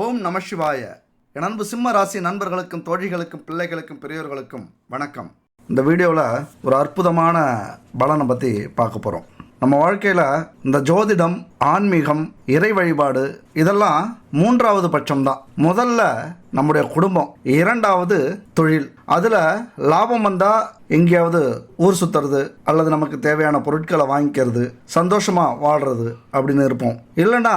ஓம் நம சிவாய. என் அன்பு சிம்ம ராசி நண்பர்களுக்கும் தோழிகளுக்கும் பிள்ளைகளுக்கும் பெரியோர்களுக்கும் வணக்கம். இந்த வீடியோவில் ஒரு அற்புதமான பலனை பற்றி பார்க்க போகிறோம். நம்ம வாழ்க்கையில் இந்த ஜோதிடம், ஆன்மீகம், இறை வழிபாடு இதெல்லாம் மூன்றாவது பட்சம்தான். முதல்ல நம்முடைய குடும்பம், இரண்டாவது தொழில். அதில் லாபம் வந்தால் எங்கேயாவது ஊர் சுற்றுறது அல்லது நமக்கு தேவையான பொருட்களை வாங்கிக்கிறது, சந்தோஷமாக வாழ்கிறது அப்படின்னு இருப்போம். இல்லைன்னா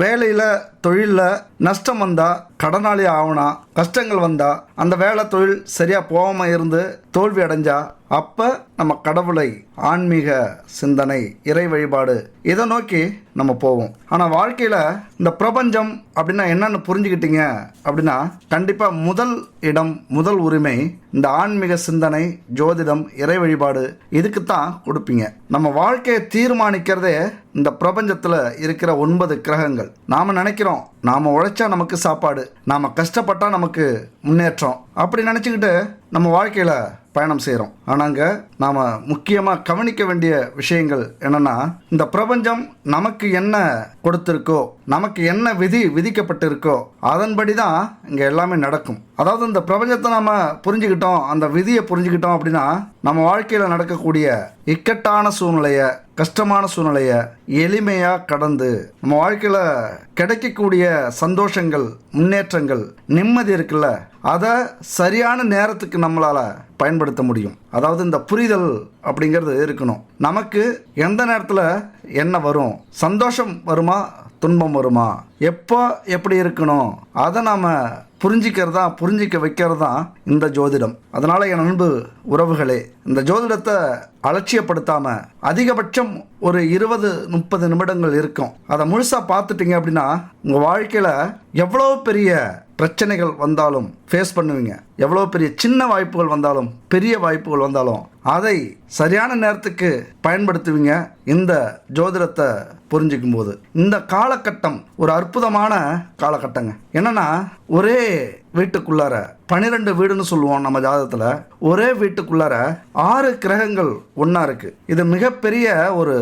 வேலையில் தொழிலில் நஷ்டம் வந்தால் கடனாளி ஆகணும், கஷ்டங்கள் வந்தால் அந்த வேலை தொழில் சரியாக போகாமல் இருந்து தோல்வி அடைஞ்சா அப்போ நம்ம கடவுளை, ஆன்மீக சிந்தனை, இறை வழிபாடு இதை நோக்கி நம்ம போவோம். ஆனால் வாழ்க்கையில் இந்த பிரபஞ்சம் அப்படின்னா என்னன்னு புரிஞ்சுக்கிட்டீங்க அப்படின்னா கண்டிப்பாக முதல் இடம், முதல் உரிமை இந்த ஆன்மீக சிந்தனை, ஜோதிடம், இறை வழிபாடு இதுக்கு தான் கொடுப்பீங்க. நம்ம வாழ்க்கையை தீர்மானிக்கிறதே இந்த பிரபஞ்சத்தில் இருக்கிற 9 கிரகங்கள். நாம் நினைக்கிறோம் நாம் உழைச்சா நமக்கு சாப்பாடு, நாம் கஷ்டப்பட்டா நமக்கு முன்னேற்றம் அப்படி நினச்சிக்கிட்டு நம்ம வாழ்க்கையில் பயணம் செய்கிறோம். ஆனாங்க நாம் முக்கியமாக கவனிக்க வேண்டிய விஷயங்கள் என்னென்னா, இந்த பிரபஞ்சம் நமக்கு என்ன கொடுத்துருக்கோ, நமக்கு என்ன விதி விதிக்கப்பட்டிருக்கோ அதன்படி தான் இங்கே எல்லாமே நடக்கும். அதாவது இந்த பிரபஞ்சத்தை நாம் புரிஞ்சுக்கிட்டோம், அந்த விதியை புரிஞ்சுக்கிட்டோம் அப்படின்னா நம்ம வாழ்க்கையில் நடக்கக்கூடிய இக்கட்டான சூழ்நிலையை, கஷ்டமான சூழ்நிலையை எளிமையாக கடந்து நம்ம வாழ்க்கையில் கிடைக்கக்கூடிய சந்தோஷங்கள், முன்னேற்றங்கள், நிம்மதி இருக்குல்ல, அதை சரியான நேரத்துக்கு நம்மளால் பயன்படுத்த முடியும். அதாவது இந்த புரிதல் அப்படிங்கிறது இருக்கணும். நமக்கு எந்த நேரத்தில் என்ன வரும், சந்தோஷம் வருமா, துன்பம் வருமா, எப்போ எப்படி இருக்கணும், அதை நாம் புரிஞ்சிக்க வைக்கிறது தான் இந்த ஜோதிடம். அதனால் என் அன்பு உறவுகளே, இந்த ஜோதிடத்தை அலட்சியப்படுத்தாமல் அதிகபட்சம் ஒரு 20-30 நிமிடங்கள் இருக்கும். அதை முழுசாக பார்த்துட்டீங்க அப்படின்னா உங்கள் வாழ்க்கையில் எவ்வளோ பெரிய பிரச்சனைகள் வந்தாலும் ஃபேஸ் பண்ணுவீங்க. எவ்வளோ பெரிய சின்ன வாய்ப்புகள் வந்தாலும், பெரிய வாய்ப்புகள் வந்தாலும் அதை சரியான நேரத்துக்கு பயன்படுத்துவீங்க. இந்த ஜோதிடத்தை புரிஞ்சிக்கும் போது இந்த காலகட்டம் ஒரு அற்புதமான காலகட்டங்க. என்னன்னா, ஒரே வீட்டுக்குள்ளார 12 வீடுன்னு சொல்லுவோம் நம்ம ஜாதகத்தில். ஒரே வீட்டுக்குள்ளார 6 கிரகங்கள் ஒன்றா இருக்குது. இது மிகப்பெரிய ஒரு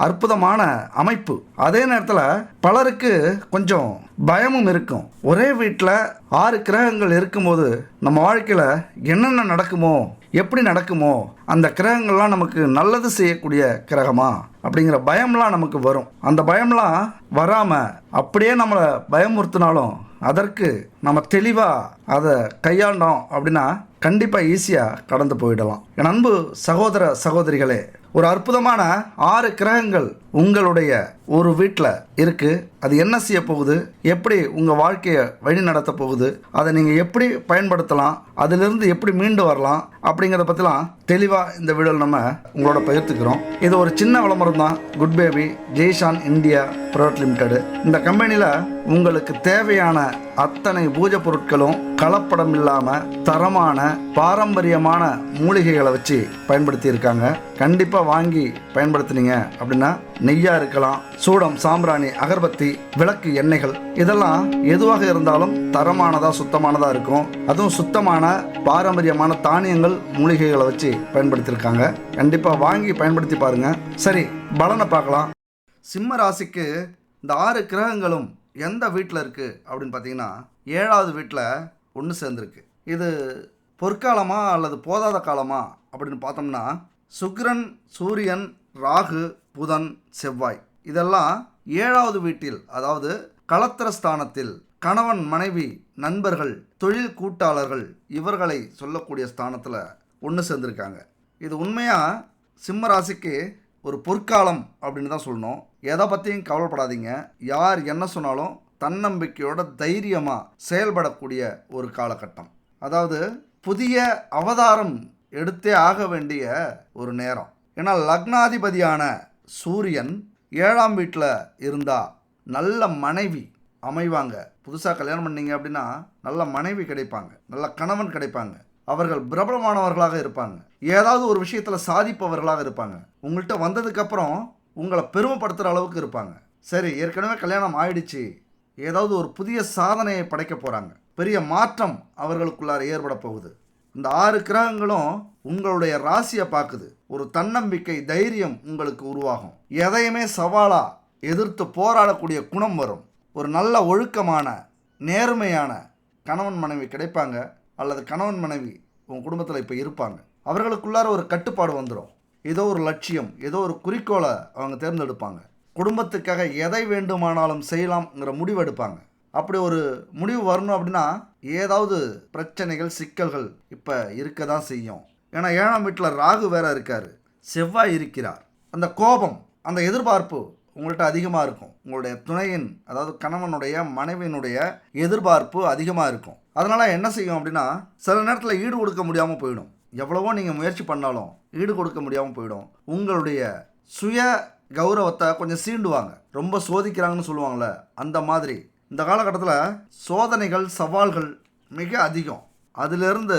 அற்புதமான அமைப்பு. அதே நேரத்தில் பலருக்கு கொஞ்சம் பயமும் இருக்கும். ஒரே வீட்டில் 6 கிரகங்கள் இருக்கும்போது நம்ம வாழ்க்கையில் என்னென்ன நடக்குமோ, எப்படி நடக்குமோ, அந்த கிரகங்கள்லாம் நமக்கு நல்லது செய்யக்கூடிய கிரகமா அப்படிங்கிற பயம்லாம் நமக்கு வரும். அந்த பயம்லாம் வராமல் அப்படியே நம்மளை பயமுறுத்தினாலும் அதற்கு நம்ம தெளிவாக அதை கையாண்டோம் அப்படின்னா கண்டிப்பாக ஈஸியாக கடந்து போயிடலாம். என் அன்பு சகோதர சகோதரிகளே, ஒரு அற்புதமான 6 கிரகங்கள் உங்களுடைய ஒரு வீட்டில் இருக்குது. அது என்ன செய்ய போகுது, எப்படி உங்கள் வாழ்க்கையை வழி நடத்த போகுது, அதை நீங்கள் எப்படி பயன்படுத்தலாம், அதிலிருந்து எப்படி மீண்டு வரலாம் அப்படிங்கிறத பற்றிலாம் தெளிவாக இந்த வீடியோவில் நம்ம உங்களோட பகிர்ந்துக்கிறோம். இது ஒரு சின்ன விளம்பரம் தான். Good baby Jaishan India private limited. இந்த கம்பெனியில் உங்களுக்கு தேவையான அத்தனை பூஜை பொருட்களும் கலப்படம் இல்லாமல் தரமான பாரம்பரியமான மூலிகைகளை வச்சு பயன்படுத்தி இருக்காங்க. கண்டிப்பாக வாங்கி பயன்படுத்தினீங்க அப்படின்னா நெய்யா இருக்கலாம், சூடம், சாம்பிராணி, அகர்பத்தி, விளக்கு எண்ணெய்கள் இதெல்லாம் எதுவாக இருந்தாலும் தரமானதாக, சுத்தமானதாக இருக்கும். அதுவும் சுத்தமான பாரம்பரியமான தானியங்கள், மூலிகைகளை வச்சு பயன்படுத்தியிருக்காங்க. கண்டிப்பாக வாங்கி பயன்படுத்தி பாருங்க. சரி, பலனை பார்க்கலாம். சிம்ம ராசிக்கு இந்த 6 கிரகங்களும் எந்த வீட்டில் இருக்குது அப்படின்னு பார்த்தீங்கன்னா 7வது வீட்டில் ஒன்று சேர்ந்துருக்கு. இது பொற்காலமா அல்லது போதாத காலமா அப்படின்னு பார்த்தோம்னா சுக்கிரன், சூரியன், ராகு, புதன், செவ்வாய் இதெல்லாம் 7வது வீட்டில், அதாவது களத்திரஸ்தானத்தில் கணவன், மனைவி, நண்பர்கள், தொழில் கூட்டாளர்கள் இவர்களை சொல்லக்கூடிய ஸ்தானத்தில் ஒன்று சேர்ந்துருக்காங்க. இது உண்மையாக சிம்ம ராசிக்கு ஒரு பொற்காலம் அப்படின்னு தான் சொல்லணும். எதை பற்றியும் கவலைப்படாதீங்க. யார் என்ன சொன்னாலும் தன்னம்பிக்கையோட தைரியமாக செயல்படக்கூடிய ஒரு காலகட்டம். அதாவது புதிய அவதாரம் எடுத்தே ஆக வேண்டிய ஒரு நேரம். ஏன்னா லக்னாதிபதியான சூரியன் 7ஆம் வீட்டில் இருந்தால் நல்ல மனைவி அமைவாங்க. புதுசாக கல்யாணம் பண்ணீங்க அப்படின்னா நல்ல மனைவி கிடைப்பாங்க, நல்ல கணவன் கிடைப்பாங்க. அவர்கள் பிரபலமானவர்களாக இருப்பாங்க, ஏதாவது ஒரு விஷயத்தில் சாதிப்பவர்களாக இருப்பாங்க. உங்கள்கிட்ட வந்ததுக்கப்புறம் உங்களை பெருமைப்படுத்துகிற அளவுக்கு இருப்பாங்க. சரி, ஏற்கனவே கல்யாணம் ஆயிடுச்சு, ஏதாவது ஒரு புதிய சாதனையை படைக்க போகிறாங்க. பெரிய மாற்றம் அவர்களுக்குள்ளார ஏற்பட போகுது. இந்த 6 கிரகங்களும் உங்களுடைய ராசியை பார்க்குது. ஒரு தன்னம்பிக்கை, தைரியம் உங்களுக்கு உருவாகும். எதையுமே சவாலாக எதிர்த்து போராடக்கூடிய குணம் வரும். ஒரு நல்ல ஒழுக்கமான நேர்மையான கணவன் மனைவி கிடைப்பாங்க, அல்லது கணவன் மனைவி உங்கள் குடும்பத்தில் இப்போ இருப்பாங்க. அவர்களுக்குள்ளார ஒரு கட்டுப்பாடு வந்துடும். ஏதோ ஒரு லட்சியம், ஏதோ ஒரு குறிக்கோளை அவங்க தேர்ந்தெடுப்பாங்க. குடும்பத்துக்காக எதை வேண்டுமானாலும் செய்யலாம்ங்கிற முடிவு எடுப்பாங்க. அப்படி ஒரு முடிவு வரணும் அப்படின்னா ஏதாவது பிரச்சனைகள், சிக்கல்கள் இப்போ இருக்க தான் செய்யும். ஏன்னா 7ஆம் வீட்டில் ராகு வேற இருக்கார், செவ்வாய் இருக்கிறார். அந்த கோபம், அந்த எதிர்பார்ப்பு உங்கள்கிட்ட அதிகமாக இருக்கும். உங்களுடைய துணையின், அதாவது கணவனுடைய, மனைவியினுடைய எதிர்பார்ப்பு அதிகமாக இருக்கும். அதனால் என்ன செய்யும் அப்படின்னா சில நேரத்தில் ஈடு கொடுக்க முடியாமல் போயிடும். எவ்வளவோ நீங்கள் முயற்சி பண்ணாலும் ஈடு கொடுக்க முடியாமல் போயிடும். உங்களுடைய சுய கௌரவத்தை கொஞ்சம் சீண்டுவாங்க. ரொம்ப சோதிக்கிறாங்கன்னு சொல்லுவாங்கள்ல, அந்த மாதிரி இந்த காலகட்டத்தில் சோதனைகள், சவால்கள் மிக அதிகம். அதிலிருந்து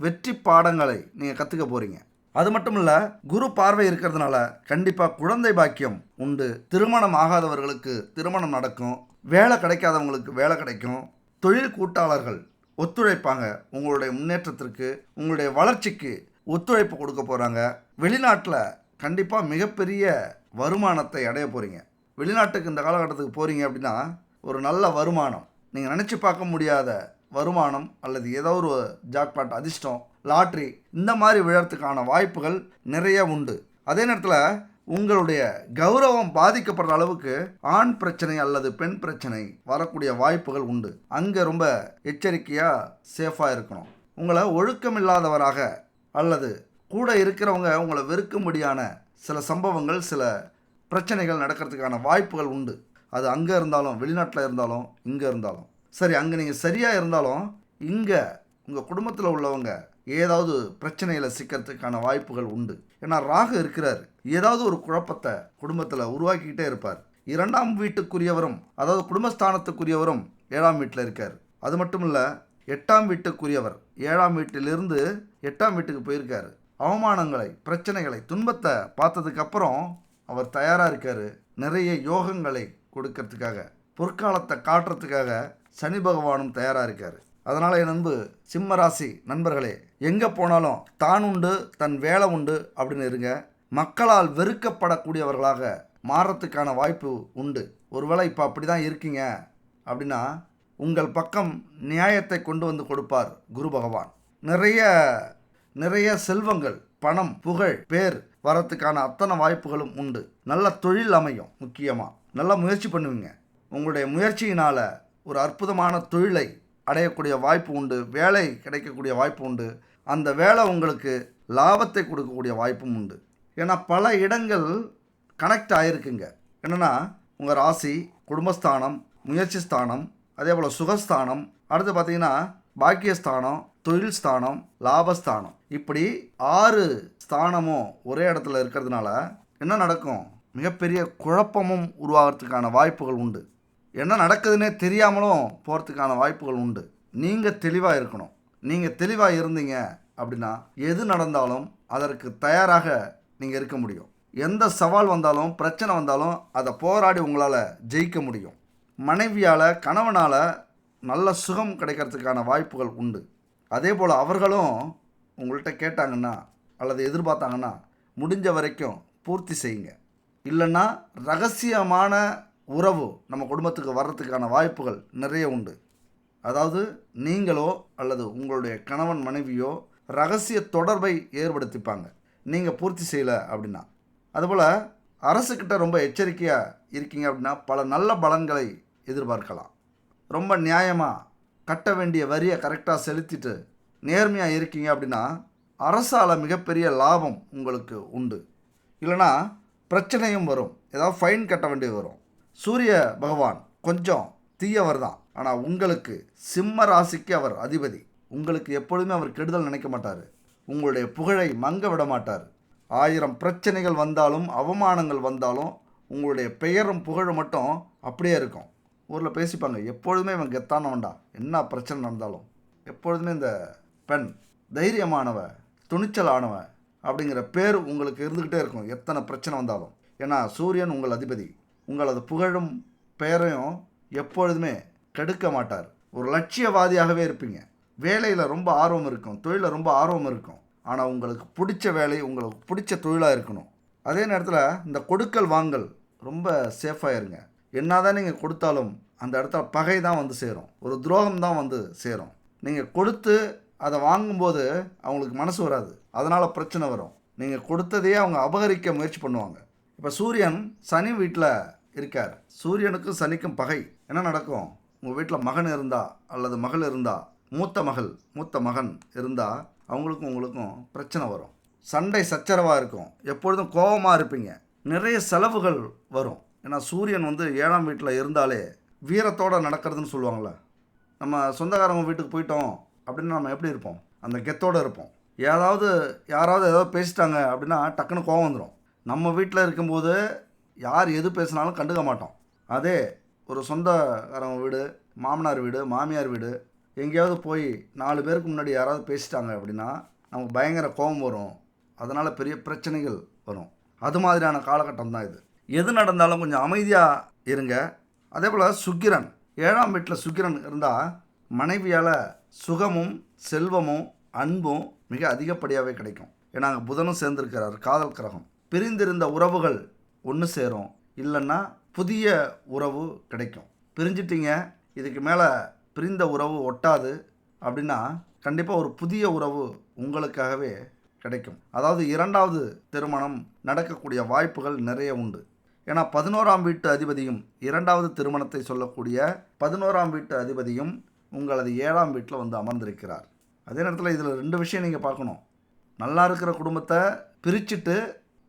வெற்றி பாடங்களை நீங்கள் கற்றுக்க போகிறீங்க. அது மட்டும் இல்லை, குரு பார்வை இருக்கிறதுனால கண்டிப்பாக குழந்தை பாக்கியம் உண்டு. திருமணம் ஆகாதவர்களுக்கு திருமணம் நடக்கும். வேலை கிடைக்காதவங்களுக்கு வேலை கிடைக்கும். தொழில் கூட்டாளர்கள் ஒத்துழைப்பாங்க. உங்களுடைய முன்னேற்றத்திற்கு, உங்களுடைய வளர்ச்சிக்கு ஒத்துழைப்பு கொடுக்க போகிறாங்க. வெளிநாட்டில் கண்டிப்பாக மிகப்பெரிய வருமானத்தை அடைய போகிறீங்க. வெளிநாட்டுக்கு இந்த காலகட்டத்துக்கு போகிறீங்க அப்படின்னா ஒரு நல்ல வருமானம், நீங்கள் நினச்சி பார்க்க முடியாத வருமானம், அல்லது ஏதோ ஒரு ஜாக்பாட், அதிர்ஷ்டம், லாட்ரி இந்த மாதிரி விழறதுக்கான வாய்ப்புகள் நிறைய உண்டு. அதே நேரத்தில் உங்களுடைய கௌரவம் பாதிக்கப்படுற அளவுக்கு ஆண் பிரச்சனை அல்லது பெண் பிரச்சனை வரக்கூடிய வாய்ப்புகள் உண்டு. அங்கே ரொம்ப எச்சரிக்கையாக சேஃபாக இருக்கணும். உங்களை ஒழுக்கமில்லாதவராக அல்லது கூட இருக்கிறவங்க உங்களை வெறுக்கும்படியான சில சம்பவங்கள், சில பிரச்சனைகள் நடக்கிறதுக்கான வாய்ப்புகள் உண்டு. அது அங்கே இருந்தாலும், வெளிநாட்டில் இருந்தாலும், இங்கே இருந்தாலும் சரி. அங்கே நீங்கள் சரியாக இருந்தாலும் இங்கே உங்கள் குடும்பத்தில் உள்ளவங்க ஏதாவது பிரச்சனையில் சிக்கிறதுக்கான வாய்ப்புகள் உண்டு. ஏன்னா ராகு இருக்கிறார். ஏதாவது ஒரு குழப்பத்தை குடும்பத்தில் உருவாக்கிக்கிட்டே இருப்பார். 2ஆம் வீட்டுக்குரியவரும், அதாவது குடும்பஸ்தானத்துக்குரியவரும் 7ஆம் வீட்டில் இருக்கார். அது மட்டும் இல்லை, 8ஆம் வீட்டுக்குரியவர் 7ஆம் வீட்டிலிருந்து 8ஆம் வீட்டுக்கு போயிருக்காரு. அவமானங்களை, பிரச்சனைகளை, துன்பத்தை பார்த்ததுக்கப்புறம் அவர் தயாராக இருக்கார். நிறைய யோகங்களை கொடுக்கறதுக்காக, பொற்காலத்தை காட்டுறதுக்காக சனி பகவானும் தயாராக இருக்கார். அதனால் என் அன்பு சிம்ம ராசி நண்பர்களே, எங்கே போனாலும் தான் உண்டு, தன் வேலை உண்டு அப்படின்னு இருங்க. மக்களால் வெறுக்கப்படக்கூடியவர்களாக மாறத்துக்கான வாய்ப்பு உண்டு. ஒருவேளை இப்போ அப்படி தான் இருக்கீங்க அப்படின்னா உங்கள் பக்கம் நியாயத்தை கொண்டு வந்து கொடுப்பார் குரு பகவான். நிறைய செல்வங்கள், பணம், புகழ், பேர் வரத்துக்கான அத்தனை வாய்ப்புகளும் உண்டு. நல்ல தொழில் அமையும். முக்கியமாக நல்லா முயற்சி பண்ணுவீங்க. உங்களுடைய முயற்சியினால் ஒரு அற்புதமான தொழிலை அடையக்கூடிய வாய்ப்பு உண்டு. வேலை கிடைக்கக்கூடிய வாய்ப்பு உண்டு. அந்த வேலை உங்களுக்கு லாபத்தை கொடுக்கக்கூடிய வாய்ப்பும் உண்டு. ஏன்னா பல இடங்கள் கனெக்ட் ஆகிருக்குங்க. என்னென்னா உங்கள் ராசி, குடும்பஸ்தானம், முயற்சி ஸ்தானம், அதே போல் சுகஸ்தானம், அடுத்து பார்த்தீங்கன்னா பாக்கியஸ்தானம், தொழில் ஸ்தானம், லாபஸ்தானம், இப்படி 6 ஸ்தானமும் ஒரே இடத்துல இருக்கிறதுனால என்ன நடக்கும்? மிகப்பெரிய குழப்பமும் உருவாகிறதுக்கான வாய்ப்புகள் உண்டு. என்ன நடக்குதுன்னே தெரியாமலும் போகிறதுக்கான வாய்ப்புகள் உண்டு. நீங்கள் தெளிவாக இருக்கணும். நீங்கள் தெளிவாக இருந்தீங்க அப்படின்னா எது நடந்தாலும் அதற்கு தயாராக நீங்கள் இருக்க முடியும். எந்த சவால் வந்தாலும், பிரச்சனை வந்தாலும் அதை போராடி உங்களால் ஜெயிக்க முடியும். மனைவியால், கணவனால் நல்ல சுகம் கிடைக்கிறதுக்கான வாய்ப்புகள் உண்டு. அதே போல் அவர்களும் உங்கள்கிட்ட கேட்டாங்கன்னா அல்லது எதிர்பார்த்தாங்கன்னா முடிஞ்ச வரைக்கும் பூர்த்தி செய்யுங்க. இல்லைன்னா ரகசியமான உறவு நம்ம குடும்பத்துக்கு வர்றதுக்கான வாய்ப்புகள் நிறைய உண்டு. அதாவது நீங்களோ அல்லது உங்களுடைய கணவன் மனைவியோ ரகசிய தொடர்பை ஏற்படுத்திப்பாங்க நீங்கள் பூர்த்தி செய்யலை அப்படின்னா. அதுபோல் அரசுக்கிட்ட ரொம்ப எச்சரிக்கையாக இருக்கீங்க அப்படின்னா பல நல்ல பலன்களை எதிர்பார்க்கலாம். ரொம்ப நியாயமாக கட்ட வேண்டிய வரியை கரெக்டாக செலுத்திட்டு நேர்மையாக இருக்கீங்க அப்படின்னா அரசால் மிகப்பெரிய லாபம் உங்களுக்கு உண்டு. இல்லைனா பிரச்சனையும் வரும். ஏதாவது ஃபைன் கட்ட வேண்டியது வரும். சூரிய பகவான் கொஞ்சம் தீயவர் தான். ஆனால் உங்களுக்கு சிம்ம ராசிக்கு அவர் அதிபதி. உங்களுக்கு எப்பொழுதுமே அவர் கெடுதல் நினைக்க மாட்டார். உங்களுடைய புகழை மங்க விட மாட்டார். 1000 பிரச்சனைகள் வந்தாலும், அவமானங்கள் வந்தாலும் உங்களுடைய பெயரும் புகழும் மட்டும் அப்படியே இருக்கும். ஊரில் பேசிப்பாங்க, எப்பொழுதுமே இவன் கெத்தானவன்டா, என்ன பிரச்சனை நடந்தாலும். எப்பொழுதுமே இந்த பெண் தைரியமானவ, துணிச்சலானவ அப்படிங்கிற பேர் உங்களுக்கு இருந்துக்கிட்டே இருக்கும் எத்தனை பிரச்சனை வந்தாலும். ஏன்னா சூரியன் உங்கள் அதிபதி. உங்களது புகழும் பெயரையும் எப்பொழுதுமே கெடுக்க மாட்டார். ஒரு லட்சியவாதியாகவே இருப்பீங்க. வேலையில் ரொம்ப ஆர்வம் இருக்கும், தொழிலில் ரொம்ப ஆர்வம் இருக்கும். ஆனால் உங்களுக்கு பிடிச்ச வேலை, உங்களுக்கு பிடிச்ச தொழிலாக இருக்கணும். அதே நேரத்தில் இந்த கொடுக்கல் வாங்கல் ரொம்ப சேஃபாக இருங்க. என்ன தான் நீங்கள் கொடுத்தாலும் அந்த இடத்துல பகை தான் வந்து சேரும், ஒரு துரோகம் தான் வந்து சேரும். நீங்கள் கொடுத்து அதை வாங்கும்போது அவங்களுக்கு மனசு வராது, அதனால் பிரச்சனை வரும். நீங்கள் கொடுத்ததையே அவங்க அபகரிக்க முயற்சி பண்ணுவாங்க. இப்போ சூரியன் சனி வீட்டில் இருக்கார், சூரியனுக்கும் சனிக்கும் பகை. என்ன நடக்கும்? உங்கள் வீட்டில் மகன் இருந்தால் அல்லது மகள் இருந்தால், மூத்த மகன் இருந்தால் அவங்களுக்கும் உங்களுக்கும் பிரச்சனை வரும், சண்டை சச்சரவாக இருக்கும், எப்பொழுதும் கோபமாக இருப்பீங்க, நிறைய செலவுகள் வரும். ஏன்னா சூரியன் வந்து 7ஆம் வீட்டில் இருந்தாலே வீரத்தோடு நடக்கிறதுன்னு சொல்லுவாங்களே. நம்ம சொந்தக்காரங்க வீட்டுக்கு போயிட்டோம் அப்படின்னு நம்ம எப்படி இருப்போம்? அந்த கெத்தோடு இருப்போம். யாராவது ஏதோ பேசிட்டாங்க அப்படின்னா டக்குன்னு கோவம் வந்துடும். நம்ம வீட்டில் இருக்கும்போது யார் எது பேசினாலும் கண்டுக்க மாட்டோம். அதே ஒரு சொந்தக்காரங்க வீடு, மாமனார் வீடு, மாமியார் வீடு, எங்கேயாவது போய் 4 பேருக்கு முன்னாடி யாராவது பேசிட்டாங்க அப்படின்னா நமக்கு பயங்கர கோபம் வரும், அதனால் பெரிய பிரச்சனைகள் வரும். அது மாதிரியான காலகட்டம் தான் இது. எது நடந்தாலும் கொஞ்சம் அமைதியாக இருங்க. அதே போல் சுக்கிரன் 7ஆம் வீட்டில் சுக்கிரன் இருந்தால் மனைவியால் சுகமும் செல்வமும் அன்பும் மிக அதிகப்படியாகவே கிடைக்கும். ஏன்னா அங்கே புதனும் சேர்ந்துருக்கிறார், காதல் கிரகம். பிரிந்திருந்த உறவுகள் ஒன்று சேரும், இல்லைன்னா புதிய உறவு கிடைக்கும். பிரிஞ்சிட்டிங்க, இதுக்கு மேலே பிரிந்த உறவு ஒட்டாது அப்படின்னா கண்டிப்பாக ஒரு புதிய உறவு உங்களுக்காகவே கிடைக்கும். அதாவது 2வது திருமணம் நடக்கக்கூடிய வாய்ப்புகள் நிறைய உண்டு. ஏன்னா 11ஆம் வீட்டு அதிபதியும் 2வது திருமணத்தை சொல்லக்கூடிய 11ஆம் வீட்டு அதிபதியும் உங்களது 7ஆம் வீட்டில் வந்து அமர்ந்திருக்கிறார். அதே நேரத்தில் இதில் 2 விஷயம் நீங்கள் பார்க்கணும். நல்லா இருக்கிற குடும்பத்தை பிரிச்சுட்டு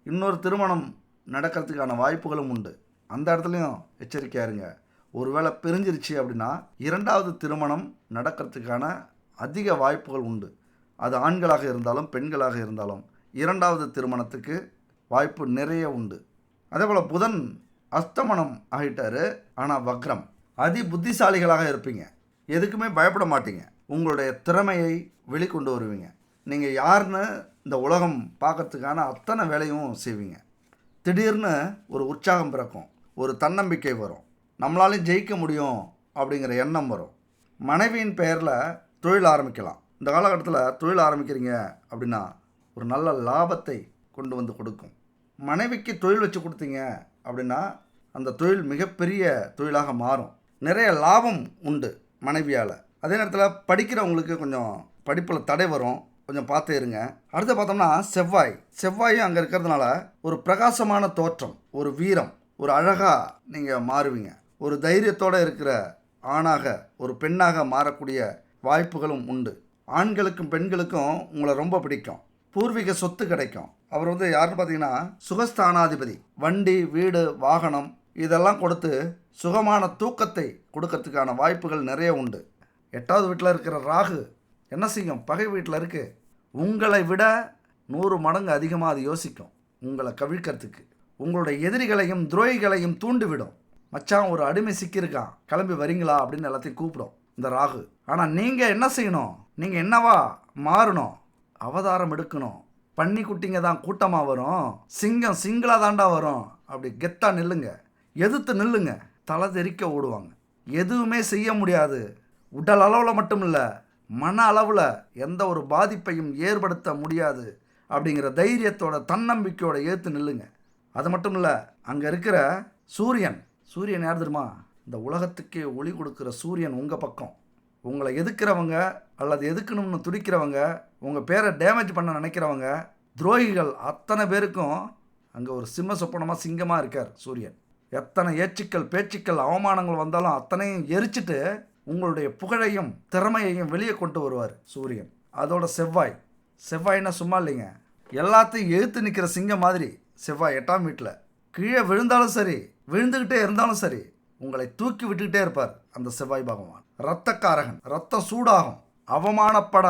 இன்னொரு திருமணம் நடக்கிறதுக்கான வாய்ப்புகளும் உண்டு. அந்த இடத்துலையும் எச்சரிக்கையாக இருங்க. ஒருவேளை பிரிஞ்சிருச்சு அப்படின்னா 2வது திருமணம் நடக்கிறதுக்கான அதிக வாய்ப்புகள் உண்டு. அது ஆண்களாக இருந்தாலும் பெண்களாக இருந்தாலும் 2வது திருமணத்துக்கு வாய்ப்பு நிறைய உண்டு. அதே போல் புதன் அஸ்தமனம் ஆகிட்டார், ஆனால் வக்ரம். அதி புத்திசாலிகளாக இருப்பீங்க, எதுக்குமே பயப்பட மாட்டீங்க, உங்களுடைய திறமையை வெளிக்கொண்டு வருவீங்க. நீங்கள் யாருன்னு இந்த உலகம் பார்க்கறதுக்கான அத்தனை வேலையும் செய்வீங்க. திடீர்னு ஒரு உற்சாகம் பிறக்கும், ஒரு தன்னம்பிக்கை வரும், நம்மளாலையும் ஜெயிக்க முடியும் அப்படிங்கிற எண்ணம் வரும். மனைவியின் பெயரில் தொழில் ஆரம்பிக்கலாம். இந்த காலகட்டத்தில் தொழில் ஆரம்பிக்கிறீங்க அப்படின்னா ஒரு நல்ல லாபத்தை கொண்டு வந்து கொடுக்கும். மனைவிக்கு தொழில் வச்சு கொடுத்தீங்க அப்படின்னா அந்த தொழில் மிகப்பெரிய தொழிலாக மாறும். நிறைய லாபம் உண்டு மனைவியால். அதே நேரத்தில் படிக்கிறவங்களுக்கு கொஞ்சம் படிப்பில் தடை வரும், கொஞ்சம் பார்த்து இருங்க. அடுத்து பார்த்தோம்னா செவ்வாயும் அங்கே இருக்கிறதுனால ஒரு பிரகாசமான தோற்றம், ஒரு வீரம், ஒரு அழகாக நீங்கள் மாறுவீங்க. ஒரு தைரியத்தோடு இருக்கிற ஆணாக ஒரு பெண்ணாக மாறக்கூடிய வாய்ப்புகளும் உண்டு. ஆண்களுக்கும் பெண்களுக்கும் உங்களை ரொம்ப பிடிக்கும். பூர்வீக சொத்து கிடைக்கும். அவர் வந்து யாருன்னு பார்த்தீங்கன்னா சுகஸ்தானாதிபதி. வண்டி, வீடு, வாகனம் இதெல்லாம் கொடுத்து சுகமான தூக்கத்தை கொடுக்கறதுக்கான வாய்ப்புகள் நிறைய உண்டு. 8வது வீட்டில் இருக்கிற ராகு என்ன செய்யும்? பகை வீட்டில் இருக்குது. உங்களை விட 100 மடங்கு அதிகமாக அது யோசிக்கும் உங்களை கவிழ்க்கிறதுக்கு. உங்களுடைய எதிரிகளையும் துரோகிகளையும் தூண்டிவிடும். மச்சான் ஒரு அடிமை சிக்கியிருக்கான், கிளம்பி வரீங்களா அப்படின்னு எல்லாத்தையும் கூப்பிடும் இந்த ராகு. ஆனால் நீங்கள் என்ன செய்யணும்? நீங்கள் என்னவா மாறணும்? அவதாரம் எடுக்கணும். பன்னி குட்டிங்க தான் கூட்டமாக வரும், சிங்கம் சிங்கிளாக தாண்டா வரும். அப்படி கெத்தா நில்லுங்க, எதிர்த்து நில்லுங்க. தலை தெறிக்க ஓடுவாங்க. எதுவுமே செய்ய முடியாது, உடல் அளவில் மட்டும் இல்லை மன அளவில் எந்த ஒரு பாதிப்பையும் ஏற்படுத்த முடியாது அப்படிங்கிற தைரியத்தோட தன்னம்பிக்கையோட ஏற்று நில்லுங்க. அது மட்டும் இல்லை, அங்கே இருக்கிற சூரியன் யார் தெரியுமா? இந்த உலகத்துக்கே ஒளி கொடுக்குற சூரியன் உங்கள் பக்கம். உங்களை எதுக்கிறவங்க அல்லது எதுக்கணும்னு துடிக்கிறவங்க, உங்கள் பேரை டேமேஜ் பண்ண நினைக்கிறவங்க, துரோகிகள் அத்தனை பேருக்கும் அங்கே ஒரு சிம்ம சொப்பனமாக சிங்கமாக இருக்கார் சூரியன். எத்தனை ஏச்சுக்கள் பேச்சுக்கள் அவமானங்கள் வந்தாலும் அத்தனையும் எரிச்சிட்டு உங்களுடைய புகழையும் திறமையையும் வெளியே கொண்டு வருவார் சூரியன். அதோட செவ்வாய்னா சும்மா இல்லைங்க, எல்லாத்தையும் எழுத்து நிற்கிற சிங்கம் மாதிரி செவ்வாய் 8ஆம் வீட்டில். கீழே விழுந்தாலும் சரி, விழுந்துக்கிட்டே இருந்தாலும் சரி, உங்களை தூக்கி விட்டுக்கிட்டே இருப்பார் அந்த செவ்வாய் பகவான். இரத்தக்காரகன், ரத்தம் சூடாகும். அவமானப்பட